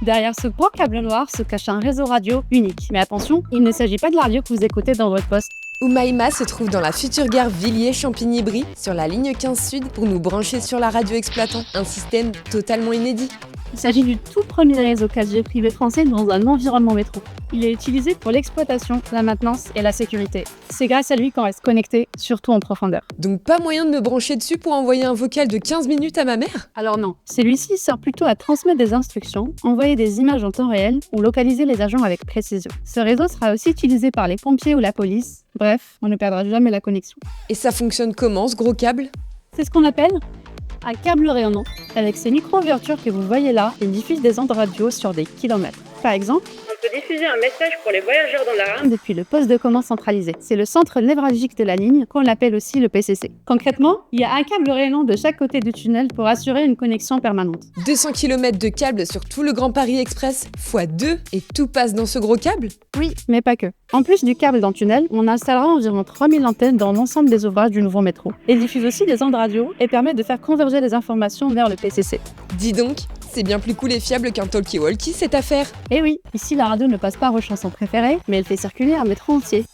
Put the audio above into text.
Derrière ce gros câble noir se cache un réseau radio unique. Mais attention, il ne s'agit pas de la radio que vous écoutez dans votre poste. Homaïma se trouve dans la future gare Villiers-Champigny-Brie, sur la ligne 15 Sud, pour nous brancher sur la radio exploitant. Un système totalement inédit. Il s'agit du tout premier réseau 4G privé français dans un environnement métro. Il est utilisé pour l'exploitation, la maintenance et la sécurité. C'est grâce à lui qu'on reste connecté, surtout en profondeur. Donc pas moyen de me brancher dessus pour envoyer un vocal de 15 minutes à ma mère ? Alors non, celui-ci sert plutôt à transmettre des instructions, envoyer des images en temps réel ou localiser les agents avec précision. Ce réseau sera aussi utilisé par les pompiers ou la police. Bref, on ne perdra jamais la connexion. Et ça fonctionne comment, ce gros câble ? C'est ce qu'on appelle un câble rayonnant. Avec ces micro-ouvertures que vous voyez là, il diffuse des ondes radio sur des kilomètres. Par exemple, on peut diffuser un message pour les voyageurs dans la rame depuis le poste de commande centralisé. C'est le centre névralgique de la ligne, qu'on appelle aussi le PCC. Concrètement, il y a un câble rayonnant de chaque côté du tunnel pour assurer une connexion permanente. 200 km de câble sur tout le Grand Paris Express, x2, et tout passe dans ce gros câble ? Oui, mais pas que. En plus du câble dans le tunnel, on installera environ 3000 antennes dans l'ensemble des ouvrages du nouveau métro. Il diffuse aussi des ondes radio et permet de faire converger les informations vers le PCC. Dis donc, c'est bien plus cool et fiable qu'un talkie-walkie cette affaire. Et oui, ici la radio ne passe pas vos chansons préférées, mais elle fait circuler un métro entier.